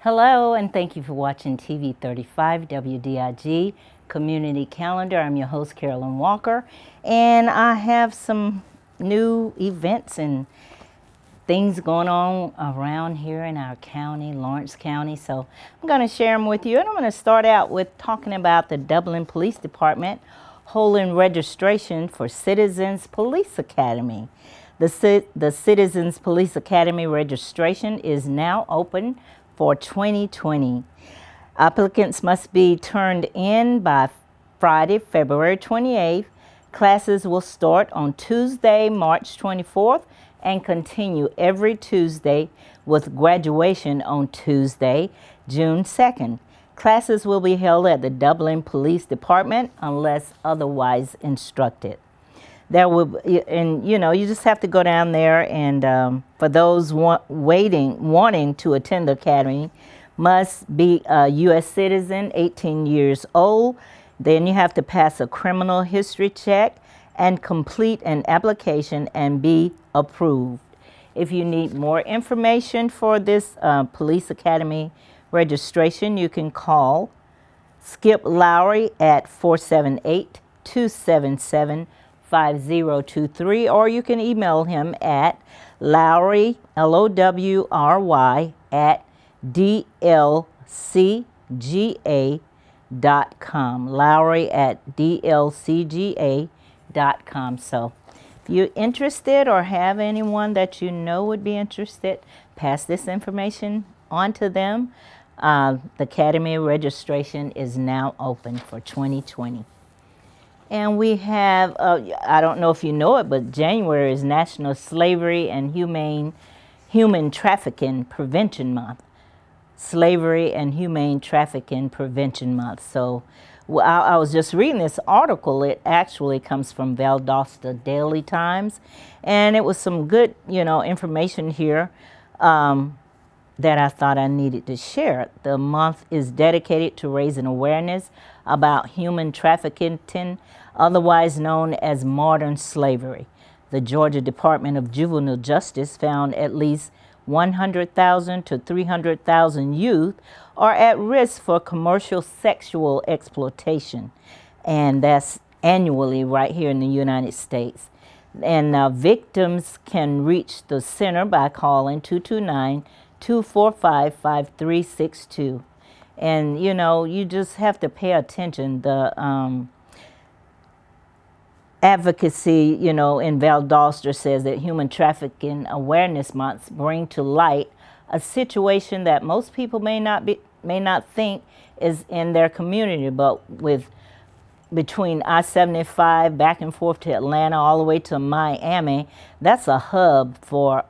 Hello, and thank you for watching TV 35 WDIG Community Calendar. I'm your host, Carolyn Walker, and I have some new events and things going on around here in our county, Lawrence County. So I'm going to share them with you, and I'm going to start out with talking about the Dublin Police Department holding registration for Citizens Police Academy. The Citizens Police Academy registration is now open for 2020. Applicants must be turned in by Friday, February 28th. Classes will start on Tuesday, March 24th and continue every Tuesday with graduation on Tuesday, June 2nd. Classes will be held at the Dublin Police Department unless otherwise instructed. There will be, and you just have to go down there, and for those wanting to attend the academy, must be a U.S. citizen, 18 years old. Then you have to pass a criminal history check and complete an application and be approved. If you need more information for this police academy registration, you can call Skip Lowry at 478-277-5023, or you can email him at Lowry, Lowry, at dlcga.com. Lowry at dlcga.com. So if you're interested or have anyone that you know would be interested, pass this information on to them. The Academy registration is now open for 2020. And we have, I don't know if you know it, but January is National Slavery and Human Trafficking Prevention Month. Slavery and Humane Trafficking Prevention Month. So I was just reading this article. It actually comes from Valdosta Daily Times, and it was some good, information here that I thought I needed to share. The month is dedicated to raising awareness about human trafficking, otherwise known as modern slavery. The Georgia Department of Juvenile Justice found at least 100,000 to 300,000 youth are at risk for commercial sexual exploitation, and that's annually right here in the United States. And victims can reach the center by calling 229-245-5362. And you just have to pay attention. The advocacy, in Valdosta says that Human Trafficking Awareness Months bring to light a situation that most people may not think is in their community, but between I-75 back and forth to Atlanta all the way to Miami, that's a hub for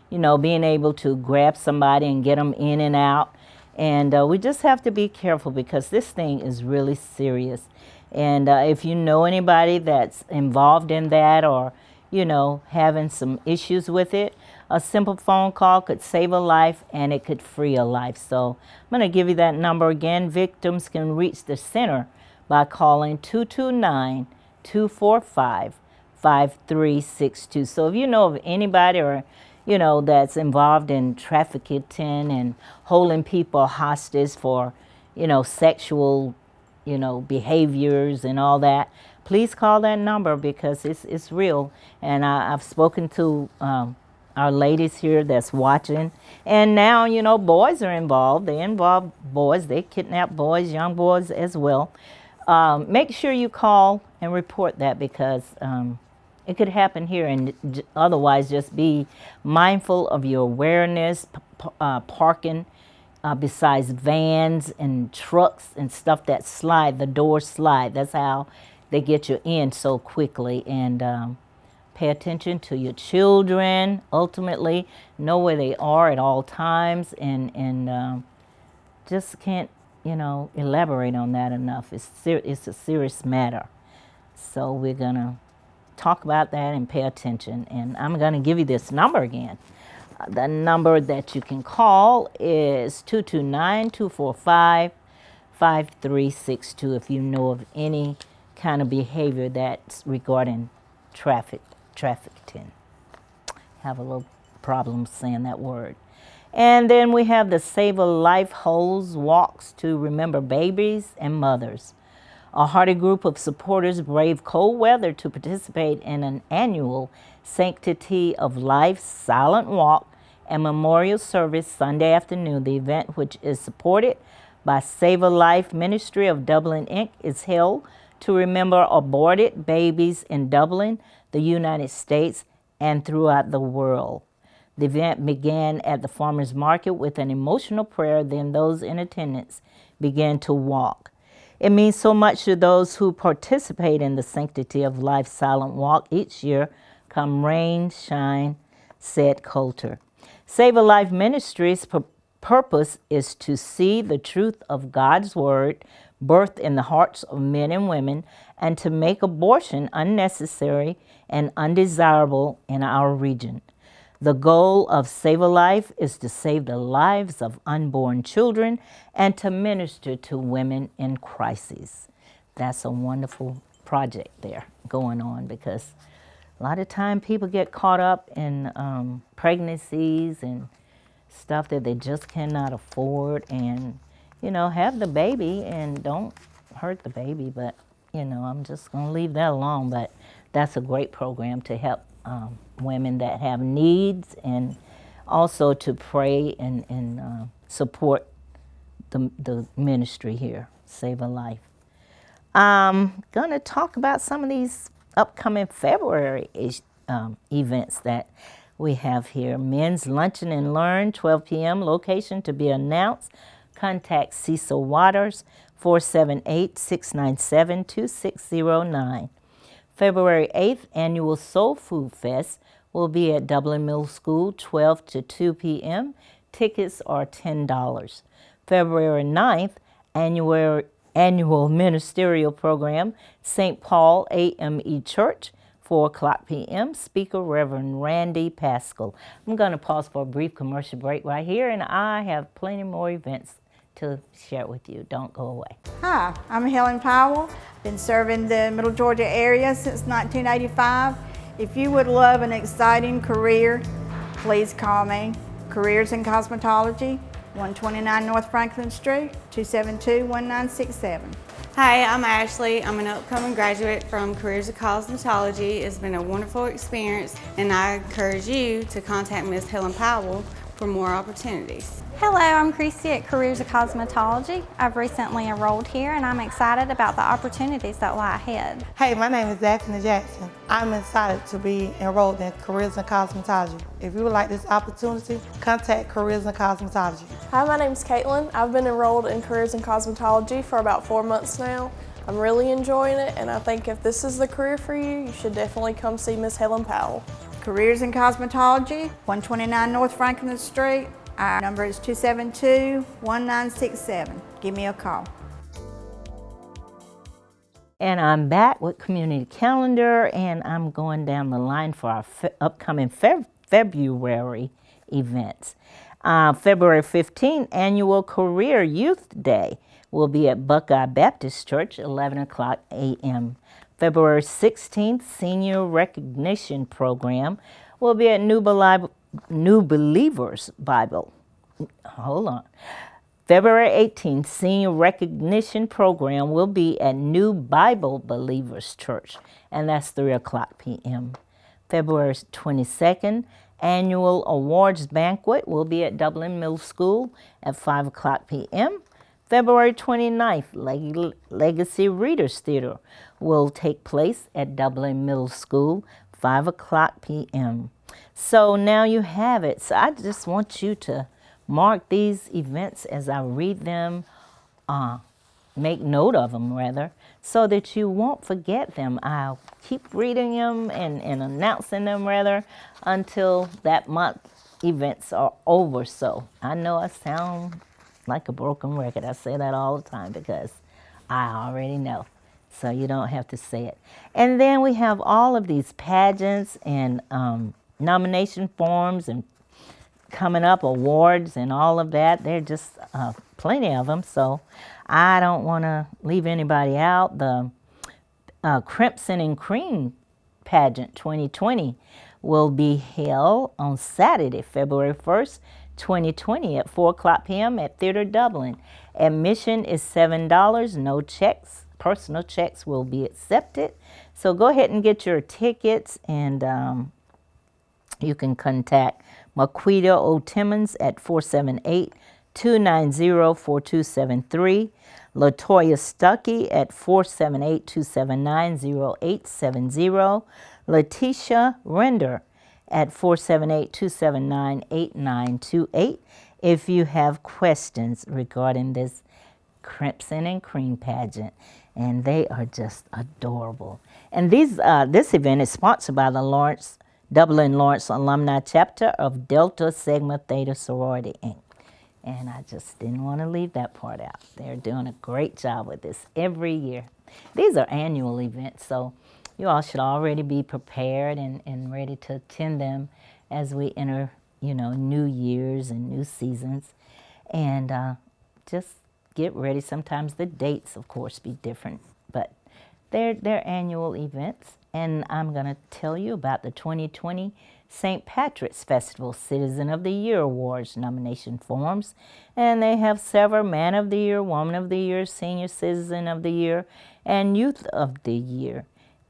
being able to grab somebody and get them in and out. And we just have to be careful because this thing is really serious. And if you know anybody that's involved in that or, having some issues with it, a simple phone call could save a life and it could free a life. So I'm going to give you that number again. Victims can reach the center by calling 229-245-5362. So if you know of anybody or that's involved in trafficking and holding people hostage for, sexual, behaviors and all that, please call that number because it's real. And I've spoken to our ladies here that's watching. And now, boys are involved. They involve boys. They kidnap boys, young boys as well. Make sure you call and report that because it could happen here, and otherwise just be mindful of your awareness, parking besides vans and trucks and stuff that slide, the doors slide. That's how they get you in so quickly. And pay attention to your children, ultimately. Know where they are at all times, and just can't, elaborate on that enough. It's a serious matter. So we're going to talk about that and pay attention. And I'm going to give you this number again. The number that you can call is 229-245-5362 if you know of any kind of behavior that's regarding trafficking. Have a little problem saying that word. And then we have the Save a Life Hose Walks to remember babies and mothers. A hearty group of supporters brave cold weather to participate in an annual Sanctity of Life silent walk and memorial service Sunday afternoon. The event, which is supported by Save a Life Ministry of Dublin, Inc., is held to remember aborted babies in Dublin, the United States, and throughout the world. The event began at the farmers market with an emotional prayer, then those in attendance began to walk. It means so much to those who participate in the Sanctity of Life silent walk each year, come rain, shine, said Coulter. Save a Life Ministries' purpose is to see the truth of God's Word birthed in the hearts of men and women and to make abortion unnecessary and undesirable in our region. The goal of Save a Life is to save the lives of unborn children and to minister to women in crises. That's a wonderful project there going on, because a lot of time people get caught up in pregnancies and stuff that they just cannot afford, and, you know, have the baby and don't hurt the baby. But, you know, I'm just going to leave that alone. But that's a great program to help women that have needs, and also to pray and support the ministry here, Save a Life. I'm going to talk about some of these upcoming February events that we have here. Men's Luncheon and Learn, 12 p.m., location to be announced. Contact Cecil Waters, 478-697-2609. February 8th, Annual Soul Food Fest will be at Dublin Middle School, 12 to 2 p.m. Tickets are $10. February 9th, Annual Ministerial Program, St. Paul AME Church, 4 o'clock p.m. Speaker, Reverend Randy Pascal. I'm going to pause for a brief commercial break right here, and I have plenty more events to share with you. Don't go away. Hi, I'm Helen Powell. Been serving the Middle Georgia area since 1985. If you would love an exciting career, please call me. Careers in Cosmetology, 129 North Franklin Street, 272-1967. Hi, I'm Ashley. I'm an upcoming graduate from Careers in Cosmetology. It's been a wonderful experience, and I encourage you to contact Ms. Helen Powell for more opportunities. Hello, I'm Chrissy at Careers of Cosmetology. I've recently enrolled here and I'm excited about the opportunities that lie ahead. Hey, my name is Daphne Jackson. I'm excited to be enrolled in Careers in Cosmetology. If you would like this opportunity, contact Careers in Cosmetology. Hi, my name is Caitlin. I've been enrolled in Careers in Cosmetology for about 4 months now. I'm really enjoying it, and I think if this is the career for you, you should definitely come see Miss Helen Powell. Careers in Cosmetology, 129 North Franklin Street. Our number is 272-1967. Give me a call. And I'm back with Community Calendar, and I'm going down the line for our upcoming February events. February 15th, Annual Career Youth Day will be at Buckeye Baptist Church, 11 o'clock a.m. February 16th, Senior Recognition Program will be at New Believers Bible. Hold on. February 18th, Senior Recognition Program will be at New Bible Believers Church, and that's 3 o'clock p.m. February 22nd, Annual Awards Banquet will be at Dublin Middle School at 5 o'clock p.m. February 29th, Legacy Readers Theater will take place at Dublin Middle School, 5 o'clock p.m. So now you have it. So I just want you to mark these events as I read them, make note of them rather, so that you won't forget them. I'll keep reading them and announcing them rather until that month events are over. So I know I sound like a broken record. I say that all the time because I already know. So you don't have to say it. And then we have all of these pageants and nomination forms and coming up, awards and all of that. There are just plenty of them. So I don't want to leave anybody out. The Crimson and Cream Pageant 2020 will be held on Saturday, February 1st, 2020 at 4 o'clock p.m. at Theater Dublin. Admission is $7. No checks, personal checks will be accepted. So go ahead and get your tickets, and you can contact Marquita O. Timmons at 478-290-4273, Latoya Stuckey at 478-279-0870, Letitia Render at 478-279-8928 if you have questions regarding this Crimson and Cream pageant. And they are just adorable. And this event is sponsored by the Dublin Lawrence Alumni Chapter of Delta Sigma Theta Sorority, Inc. And I just didn't want to leave that part out. They're doing a great job with this every year. These are annual events, so you all should already be prepared and ready to attend them as we enter, new years and new seasons. And just get ready. Sometimes the dates, of course, be different, but they're annual events. And I'm going to tell you about the 2020 St. Patrick's Festival Citizen of the Year Awards nomination forms. And they have several Man of the Year, Woman of the Year, Senior Citizen of the Year, and Youth of the Year.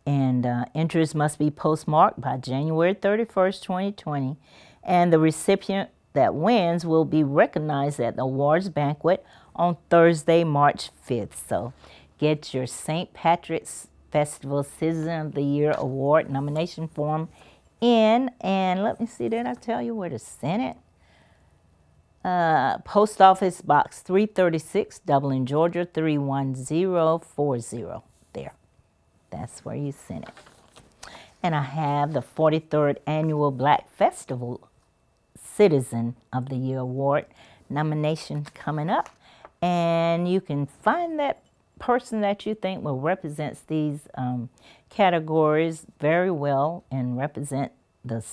And entries must be postmarked by January 31st, 2020. And the recipient that wins will be recognized at the awards banquet on Thursday, March 5th. So get your St. Patrick's Festival Citizen of the Year Award nomination form in. And let me see, did I tell you where to send it? Post Office Box 336, Dublin, Georgia 31040. There. That's where you send it. And I have the 43rd Annual Black Festival Citizen of the Year Award nomination coming up. And you can find that person that you think will represent these categories very well and represent the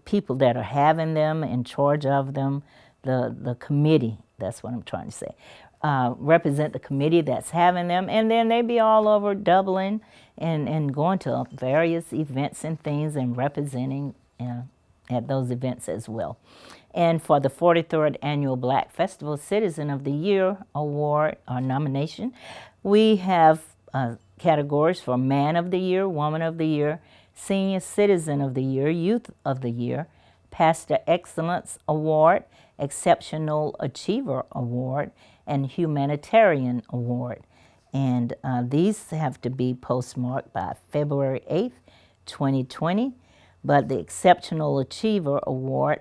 people that are having them, in charge of them, the committee. That's what I'm trying to say. Represent the committee that's having them, and then they be all over Dublin and going to various events and things and representing at those events as well. And for the 43rd Annual Black Festival Citizen of the Year Award or nomination, we have categories for Man of the Year, Woman of the Year, Senior Citizen of the Year, Youth of the Year, Pastor Excellence Award, Exceptional Achiever Award, and Humanitarian Award. And these have to be postmarked by February 8th, 2020. But the Exceptional Achiever Award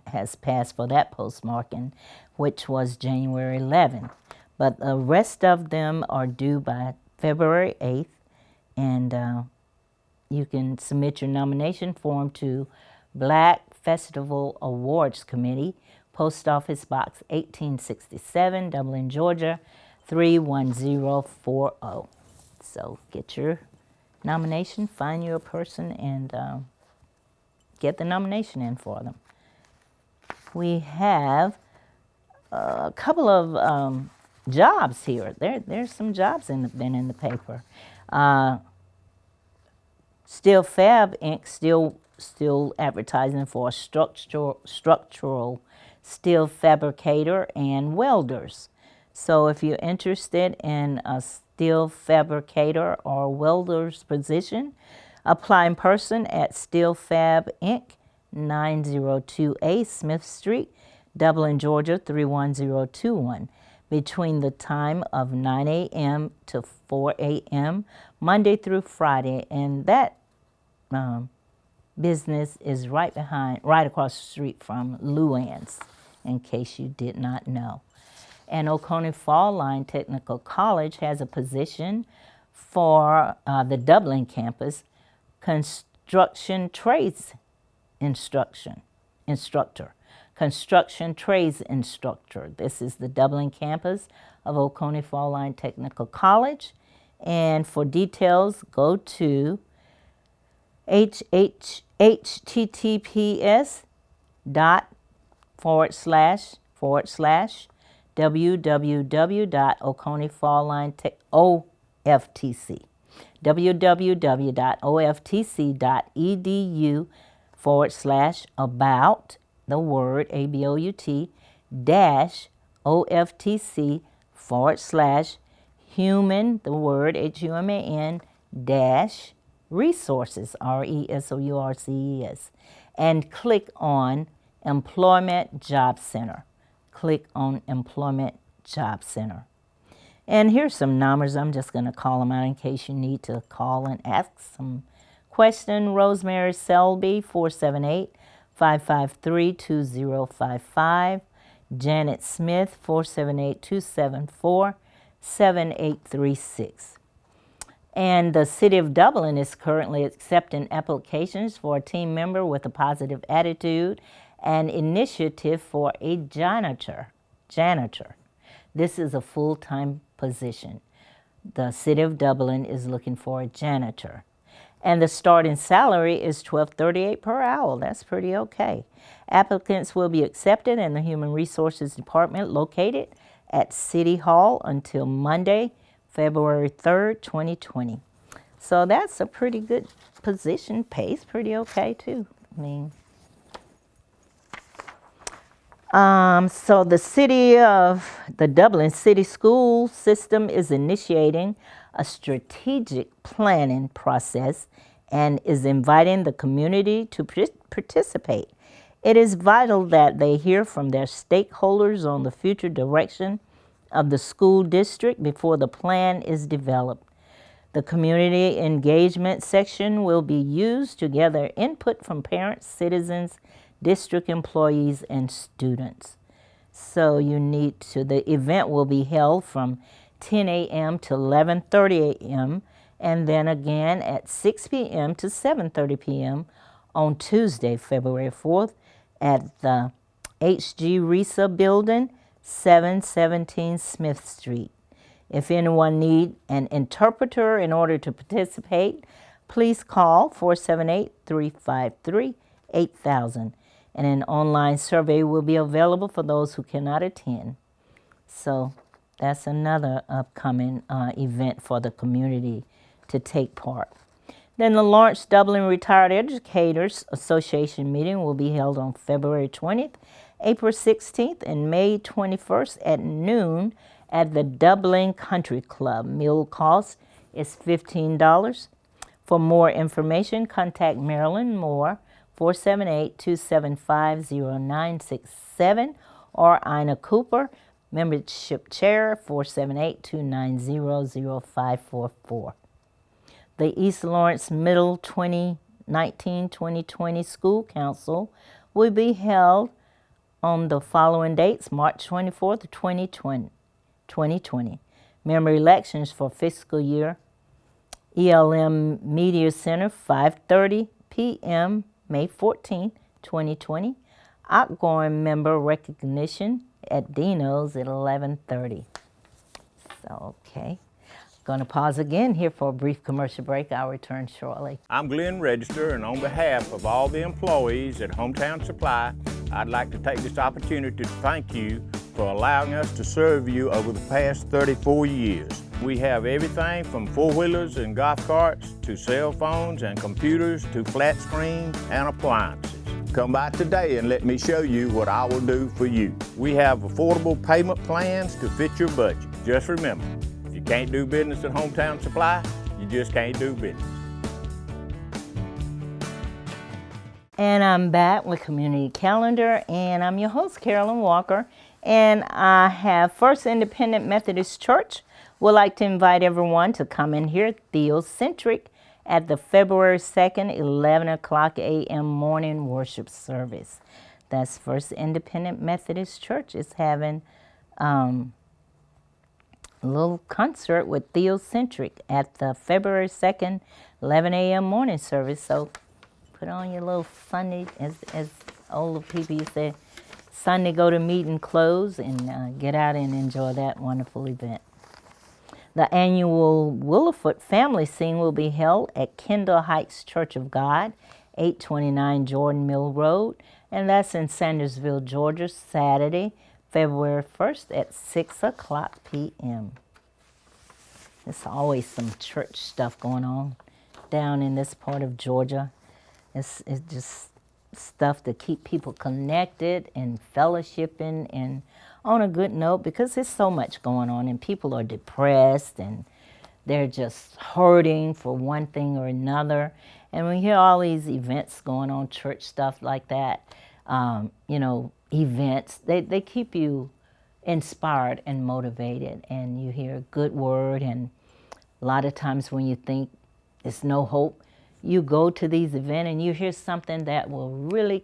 has passed for that postmarking, which was January 11th. But the rest of them are due by February 8th. And you can submit your nomination form to Black Festival Awards Committee, Post Office Box 1867, Dublin, Georgia 31040. So get your nomination, find you a person, and get the nomination in for them. We have a couple of jobs here. There's some jobs been in the paper. Still Fab Inc. still advertising for a structural steel fabricator and welders. So if you're interested in a steel fabricator or welder's position, apply in person at Steel Fab Inc., 902A Smith Street, Dublin, Georgia 31021, between the time of 9 a.m. to 4 a.m., Monday through Friday. And that business is right across the street from Luann's, in case you did not know. And Oconee Fall Line Technical College has a position for the Dublin campus, construction trades instructor. Construction trades instructor. This is the Dublin campus of Oconee Fall Line Technical College. And for details, go to https://www.oconeefallline.oftc www.oftc.edu about the word ABOUT dash OFTC human, the word HUMAN dash resources, RESOURCES, and click on Employment Job Center. Click on Employment Job Center. And here's some numbers. I'm just going to call them out in case you need to call and ask some question. Rosemary Selby, 478-553-2055. Janet Smith, 478-274-7836. And the City of Dublin is currently accepting applications for a team member with a positive attitude and initiative for a janitor. This is a full-time position. The City of Dublin is looking for a janitor. And the starting salary is $12.38 per hour. That's pretty okay. Applicants will be accepted in the Human Resources Department located at City Hall until Monday, February 3rd, 2020. So that's a pretty good position. Pays pretty okay too. I mean, so the Dublin City School System is initiating a strategic planning process and is inviting the community to participate. It is vital that they hear from their stakeholders on the future direction of the school district before the plan is developed. The community engagement section will be used to gather input from parents, citizens, district employees, and students. So the event will be held from 10 a.m. to 11:30 a.m. and then again at 6 p.m. to 7:30 p.m. on Tuesday, February 4th at the H.G. Risa Building, 717 Smith Street. If anyone needs an interpreter in order to participate, please call 478-353-8000. And an online survey will be available for those who cannot attend. So that's another upcoming event for the community to take part. Then the Lawrence Dublin Retired Educators Association meeting will be held on February 20th, April 16th, and May 21st at noon at the Dublin Country Club. Meal cost is $15. For more information, contact Marilyn Moore, 478-275-0967, or Ina Cooper, Membership Chair, 478-290-0544. The East Lawrence Middle 2019-2020 School Council will be held on the following dates: March 24th, 2020. Member elections for fiscal year ELM Media Center, 5:30 p.m., May 14, 2020. Outgoing member recognition at Dino's at 11:30. So, okay. Going to pause again here for a brief commercial break. I'll return shortly. I'm Glenn Register, and on behalf of all the employees at Hometown Supply, I'd like to take this opportunity to thank you for allowing us to serve you over the past 34 years. We have everything from four-wheelers and golf carts to cell phones and computers to flat screens and appliances. Come by today and let me show you what I will do for you. We have affordable payment plans to fit your budget. Just remember, if you can't do business at Hometown Supply, you just can't do business. And I'm back with Community Calendar, and I'm your host, Carolyn Walker. And I have First Independent Methodist Church would like to invite everyone to come and hear Theocentric at the February 2nd, 11 o'clock a.m. morning worship service. That's First Independent Methodist Church is having a little concert with Theocentric at the February 2nd, 11 a.m. morning service. So put on your little Sunday, as older people used to say, Sunday go to meeting clothes, and get out and enjoy that wonderful event. The annual Willowfoot Family Sing will be held at Kendall Heights Church of God, 829 Jordan Mill Road, and that's in Sandersville, Georgia, Saturday, February 1st at 6 o'clock p.m. There's always some church stuff going on down in this part of Georgia. It's just stuff to keep people connected and fellowshipping and on a good note, because there's so much going on and people are depressed and they're just hurting for one thing or another. And we hear all these events going on, church stuff like that, events, they keep you inspired and motivated, and you hear a good word. And a lot of times when you think there's no hope, you go to these events and you hear something that will really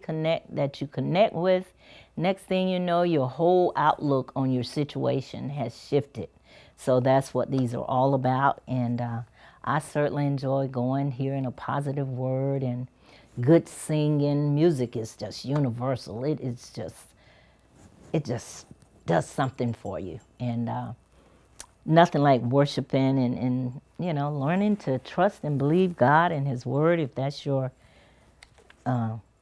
that you connect with. Next thing you know, your whole outlook on your situation has shifted. So that's what these are all about. And I certainly enjoy going, hearing a positive word and good singing. Music is just universal. It just does something for you. And nothing like worshiping and learning to trust and believe God and His Word, if that's your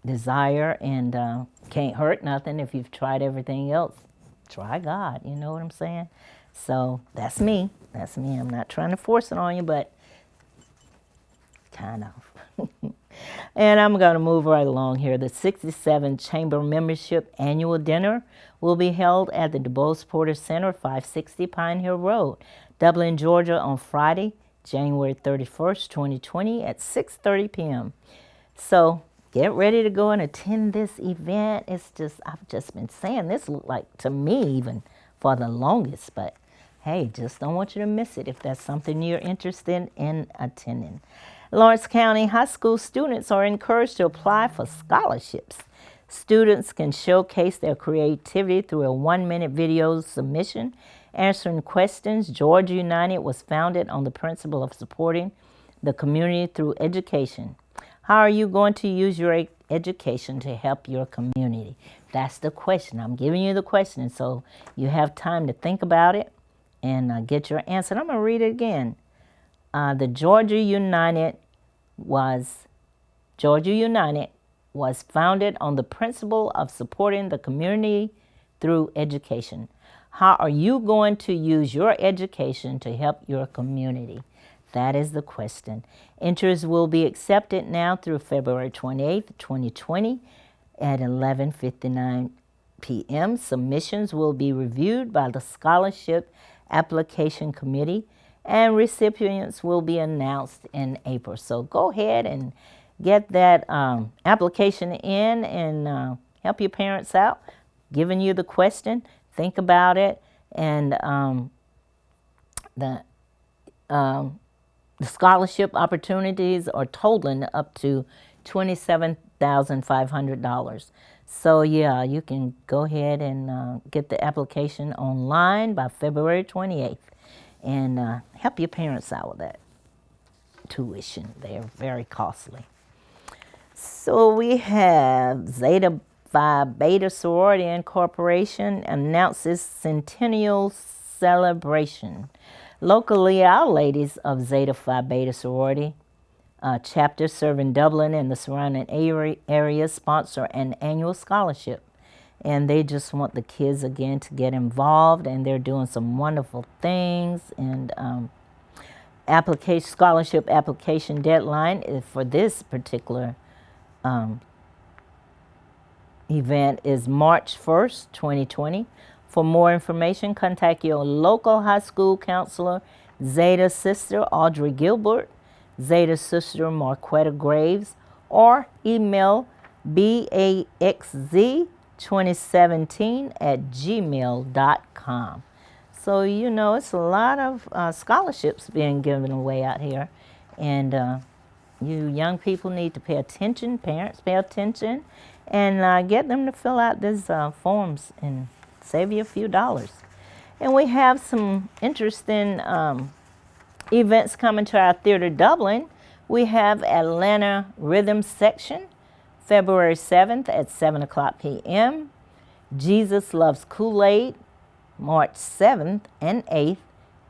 desire. And can't hurt nothing if you've tried everything else. Try God, you know what I'm saying? So that's me. That's me. I'm not trying to force it on you, but kind of. And I'm going to move right along here. The 67 Chamber Membership Annual Dinner will be held at the DuBose Porter Center, 560 Pine Hill Road, Dublin, Georgia, on Friday, January 31st, 2020 at 6:30 p.m. So get ready to go and attend this event. I've just been saying this looked like to me even for the longest, but hey, just don't want you to miss it if that's something you're interested in attending. Lawrence County High School students are encouraged to apply for scholarships. Students can showcase their creativity through a 1-minute video submission, answering questions. Georgia United was founded on the principle of supporting the community through education. How are you going to use your education to help your community? That's the question. I'm giving you the question, so you have time to think about it and get your answer. And I'm going to read it again. The Georgia United was founded on the principle of supporting the community through education. How are you going to use your education to help your community? That is the question. Entries will be accepted now through February 28th, 2020 at 11:59 p.m. Submissions will be reviewed by the Scholarship Application Committee, and recipients will be announced in April. So go ahead and get that application in and help your parents out. Giving you the question, think about it, and the scholarship opportunities are totaling up to $27,500. So yeah, you can go ahead and get the application online by February 28th and help your parents out with that tuition. They're very costly. So we have Zeta Phi Beta Sorority Incorporation announces centennial celebration. Locally, Our Ladies of Zeta Phi Beta Sorority chapter serving Dublin and the surrounding area sponsor an annual scholarship. And they just want the kids again to get involved, and they're doing some wonderful things. And scholarship application deadline for this particular event is March 1st, 2020. For more information, contact your local high school counselor, Zeta Sister Audrey Gilbert, Zeta Sister Marquetta Graves, or email baxz2017@gmail.com. So, it's a lot of scholarships being given away out here. And you young people need to pay attention, parents pay attention, and get them to fill out these forms and save you a few dollars. And we have some interesting events coming to our Theater Dublin. We have Atlanta Rhythm Section, February 7th at 7 o'clock p.m. Jesus Loves Kool-Aid, March 7th and 8th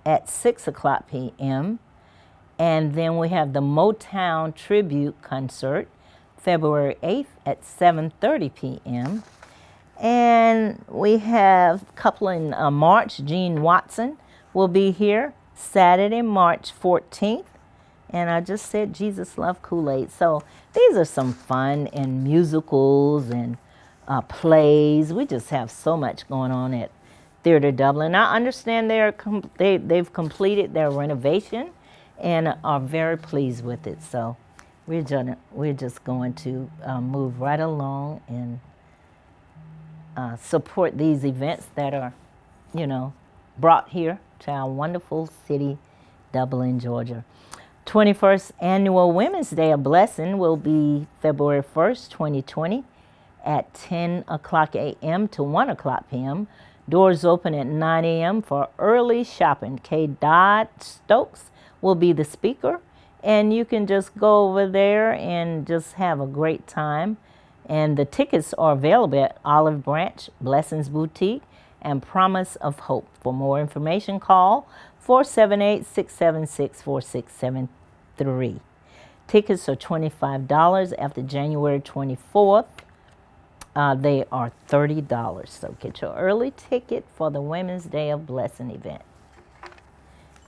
at 6 o'clock p.m. And then we have the Motown Tribute Concert, February 8th at 7:30 p.m. And we have a couple in March. Gene Watson will be here Saturday, March 14th, And I just said Jesus loved Kool-Aid. So these are some fun and musicals and plays. We just have so much going on at Theater Dublin. I understand they've completed their renovation and are very pleased with it. So we're just going to move right along and support these events that are, brought here to our wonderful city, Dublin, Georgia. 21st Annual Women's Day of Blessing will be February 1st, 2020 at 10 o'clock a.m. to 1 o'clock p.m. Doors open at 9 a.m. for early shopping. Kay Dodd Stokes will be the speaker, and you can just go over there and just have a great time. And the tickets are available at Olive Branch, Blessings Boutique, and Promise of Hope. For more information, call 478-676-4673. Tickets are $25 after January 24th. They are $30. So get your early ticket for the Women's Day of Blessing event.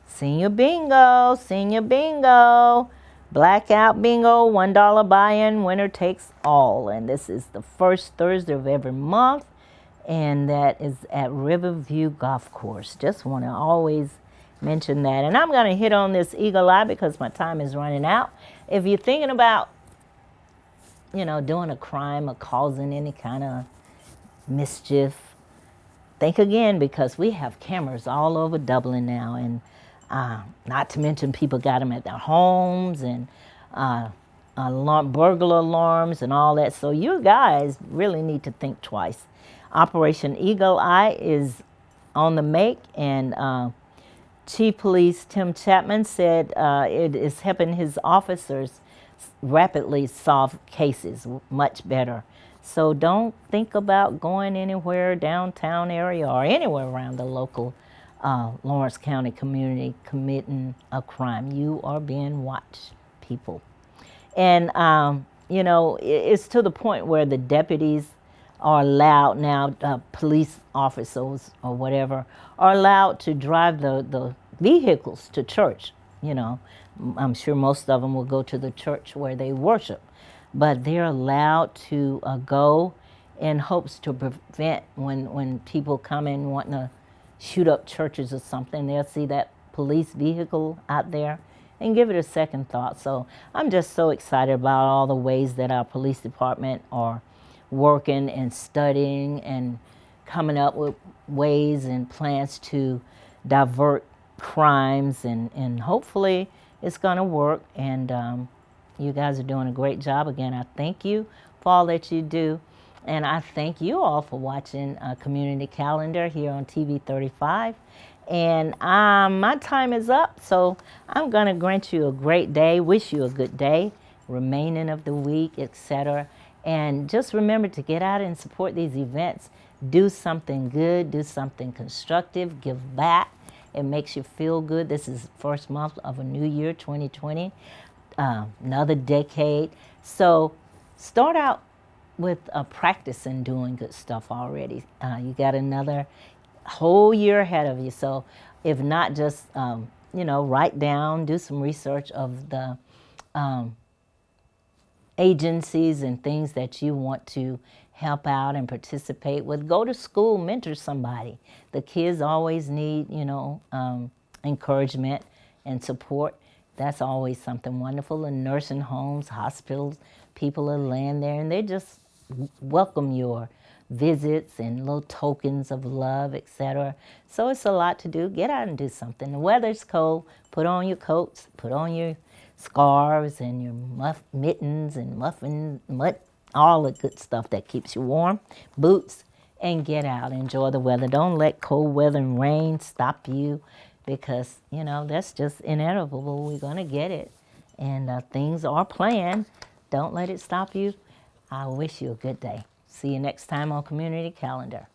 Senior Bingo, Senior Bingo. Blackout Bingo, $1 buy-in, winner takes all. And this is the first Thursday of every month. And that is at Riverview Golf Course. Just want to always mention that. And I'm going to hit on this eagle eye because my time is running out. If you're thinking about, doing a crime or causing any kind of mischief, think again, because we have cameras all over Dublin now. And not to mention people got them at their homes and burglar alarms and all that. So you guys really need to think twice. Operation Eagle Eye is on the make, and Chief Police Tim Chapman said it is helping his officers rapidly solve cases much better. So don't think about going anywhere downtown area or anywhere around the local Lawrence County community committing a crime. You are being watched, people. And, it's to the point where the deputies are allowed now, police officers or whatever, are allowed to drive the vehicles to church. I'm sure most of them will go to the church where they worship, but they're allowed to go in hopes to prevent when people come in wanting to shoot up churches or something. They'll see that police vehicle out there and give it a second thought. So I'm just so excited about all the ways that our police department are working and studying and coming up with ways and plans to divert crimes, and hopefully it's going to work. And you guys are doing a great job. Again, I thank you for all that you do. And I thank you all for watching Community Calendar here on TV 35. And my time is up, so I'm going to grant you a great day, wish you a good day, remaining of the week, etc. And just remember to get out and support these events. Do something good, do something constructive, give back. It makes you feel good. This is the first month of a new year, 2020, another decade. So start out with practicing doing good stuff already. You got another whole year ahead of you. So if not, just, write down, do some research of the agencies and things that you want to help out and participate with. Go to school, mentor somebody. The kids always need, encouragement and support. That's always something wonderful. In nursing homes, hospitals, people are laying there and they just welcome your visits and little tokens of love, etc. So it's a lot to do. Get out and do something. The weather's cold. Put on your coats, put on your scarves and your mittens and all the good stuff that keeps you warm, boots, and get out. Enjoy the weather. Don't let cold weather and rain stop you, because, that's just inevitable. We're going to get it. And things are planned. Don't let it stop you. I wish you a good day. See you next time on Community Calendar.